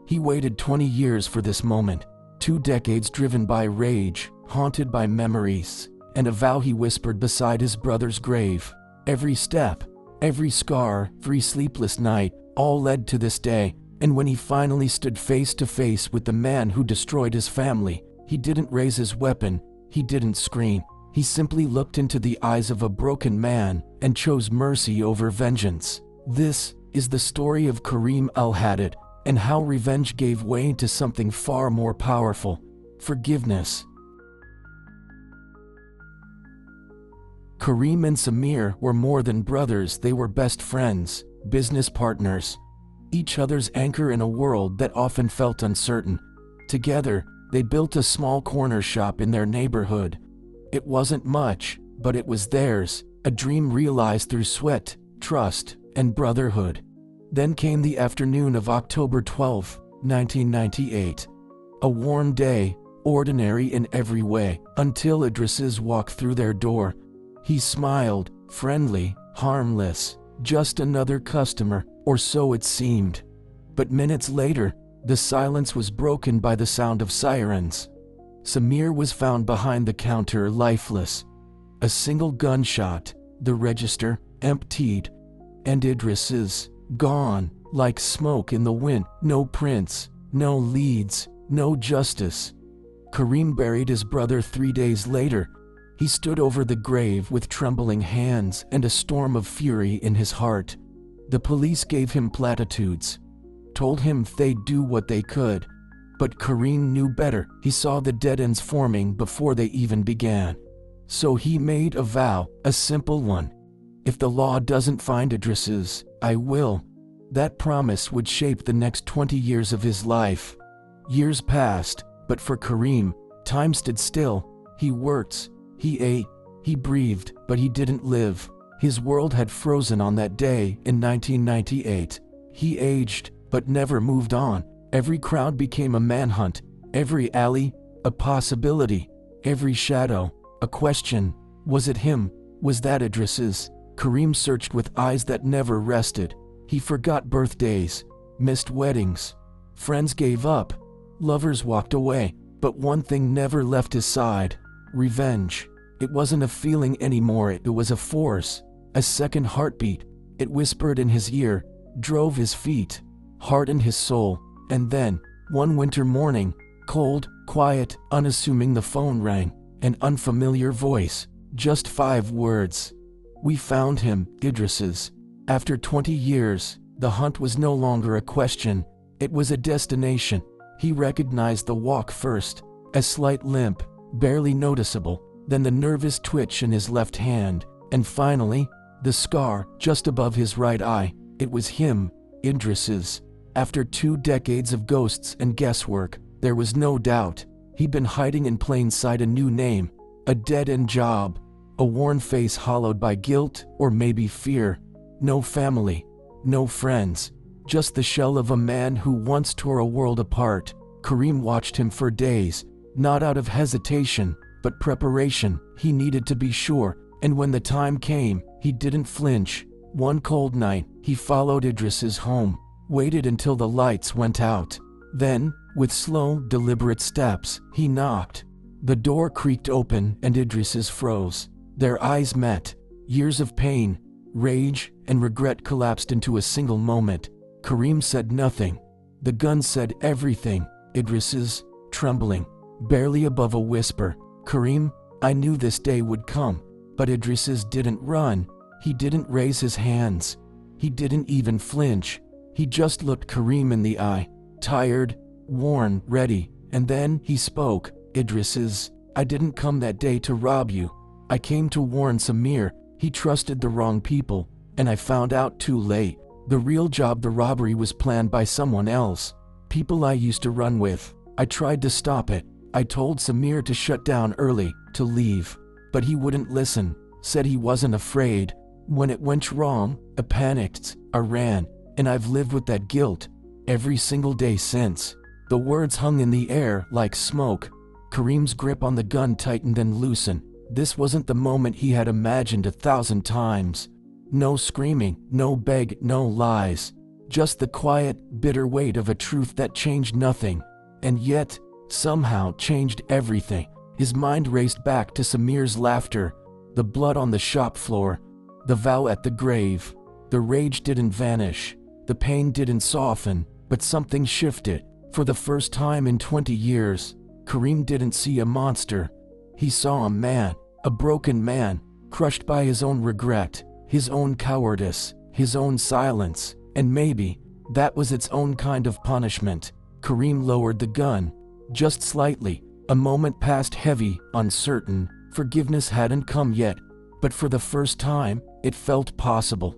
He waited 20 years for this moment, 2 decades driven by rage, haunted by memories, and a vow he whispered beside his brother's grave. Every step, every scar, every sleepless night, all led to this day. And when he finally stood face to face with the man who destroyed his family, he didn't raise his weapon, he didn't scream. He simply looked into the eyes of a broken man and chose mercy over vengeance. This is the story of Karim El-Haddad and how revenge gave way to something far more powerful: forgiveness. Karim and Samir were more than brothers, they were best friends, business partners, each other's anchor in a world that often felt uncertain. Together, they built a small corner shop in their neighborhood. It wasn't much, but it was theirs, a dream realized through sweat, trust, and brotherhood. Then came the afternoon of October 12, 1998. A warm day, ordinary in every way, until Idris's walked through their door. He smiled, friendly, harmless, just another customer, or so it seemed. But minutes later, the silence was broken by the sound of sirens. Samir was found behind the counter, lifeless. A single gunshot, the register emptied, and Idris is gone, like smoke in the wind. No prints, no leads, no justice. Karim buried his brother 3 days later. He stood over the grave with trembling hands and a storm of fury in his heart. The police gave him platitudes, told him they'd do what they could. But Karim knew better. He saw the dead ends forming before they even began. So he made a vow, a simple one. If the law doesn't find Idris's, I will. That promise would shape the next 20 years of his life. Years passed, but for Karim, time stood still. He worked, he ate, he breathed, but he didn't live. His world had frozen on that day in 1998. He aged, but never moved on. Every crowd became a manhunt, every alley, a possibility, every shadow, a question. Was it him? Was that Idris's? Karim searched with eyes that never rested. He forgot birthdays, missed weddings. Friends gave up, lovers walked away, but one thing never left his side: revenge. It wasn't a feeling anymore, it was a force, a second heartbeat. It whispered in his ear, drove his feet, hardened his soul. And then, one winter morning, cold, quiet, unassuming, the phone rang. An unfamiliar voice, just 5 words. We found him, Idris's. After 20 years, the hunt was no longer a question, it was a destination. He recognized the walk first, a slight limp, barely noticeable, then the nervous twitch in his left hand, and finally, the scar just above his right eye. It was him, Idris's. After 2 decades of ghosts and guesswork, there was no doubt. He'd been hiding in plain sight, a new name, a dead-end job, a worn face hollowed by guilt or maybe fear. No family, no friends, just the shell of a man who once tore a world apart. Karim watched him for days, not out of hesitation, but preparation. He needed to be sure, and when the time came, he didn't flinch. One cold night, he followed Idris's home, waited until the lights went out. Then, with slow, deliberate steps, he knocked. The door creaked open and Idris's froze. Their eyes met. Years of pain, rage, and regret collapsed into a single moment. Karim said nothing. The gun said everything. Idris's, trembling, barely above a whisper. Karim, I knew this day would come. But Idris's didn't run. He didn't raise his hands. He didn't even flinch. He just looked Karim in the eye, tired, worn, ready, and then he spoke. Idris's, I didn't come that day to rob you. I came to warn Samir. He trusted the wrong people, and I found out too late. The real job, the robbery, was planned by someone else. People I used to run with. I tried to stop it. I told Samir to shut down early, to leave. But he wouldn't listen, said he wasn't afraid. When it went wrong, I panicked, I ran. And I've lived with that guilt every single day since. The words hung in the air like smoke. Karim's grip on the gun tightened and loosened. This wasn't the moment he had imagined 1,000 times. No screaming, no begging, no lies. just the quiet, bitter weight of a truth that changed nothing, and yet, somehow changed everything. His mind raced back to Samir's laughter, the blood on the shop floor, the vow at the grave. The rage didn't vanish, the pain didn't soften, but something shifted. For the first time in 20 years, Karim didn't see a monster. He saw a man, a broken man, crushed by his own regret, his own cowardice, his own silence, and maybe that was its own kind of punishment. Karim lowered the gun, just slightly. A moment passed, heavy, uncertain. Forgiveness hadn't come yet, but for the first time, it felt possible.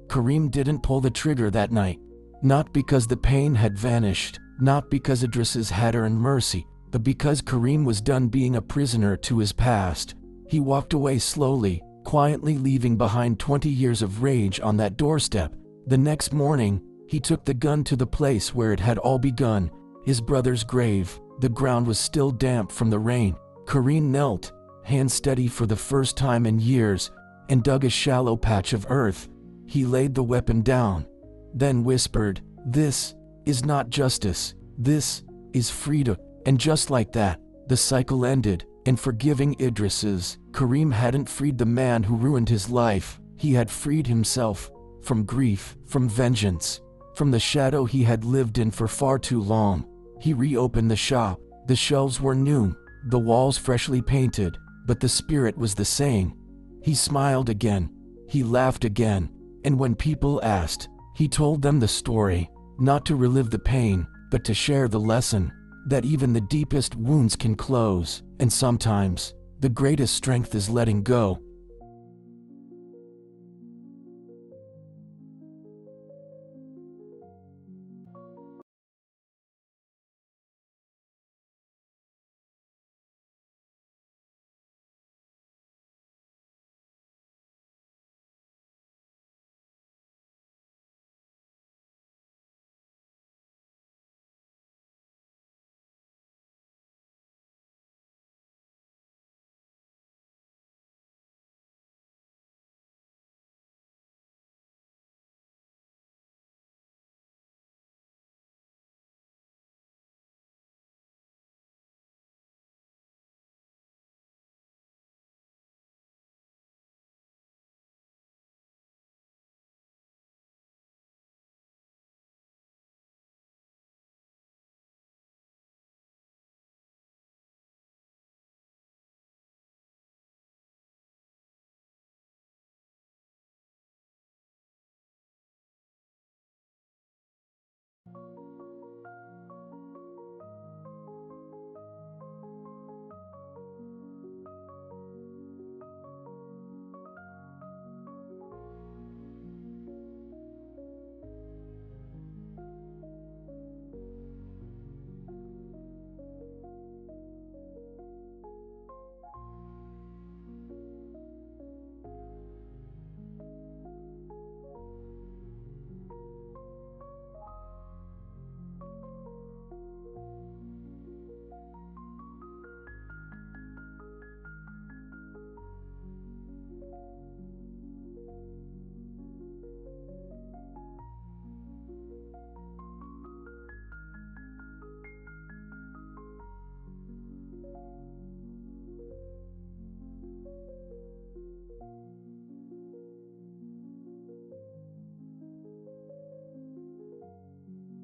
Karim didn't pull the trigger that night. Not because the pain had vanished, not because Idris's had earned mercy, but because Karim was done being a prisoner to his past. He walked away slowly, quietly, leaving behind 20 years of rage on that doorstep. The next morning, he took the gun to the place where it had all begun, his brother's grave. The ground was still damp from the rain. Karim knelt, hands steady for the first time in years, and dug a shallow patch of earth. He laid the weapon down, then whispered, "This is not justice. This is freedom." And just like that, the cycle ended. And forgiving Idris's, Karim hadn't freed the man who ruined his life. He had freed himself from grief, from vengeance, from the shadow he had lived in for far too long. He reopened the shop. The shelves were new, the walls freshly painted, but the spirit was the same. He smiled again. He laughed again. And when people asked, he told them the story, not to relive the pain, but to share the lesson, that even the deepest wounds can close, and sometimes, the greatest strength is letting go.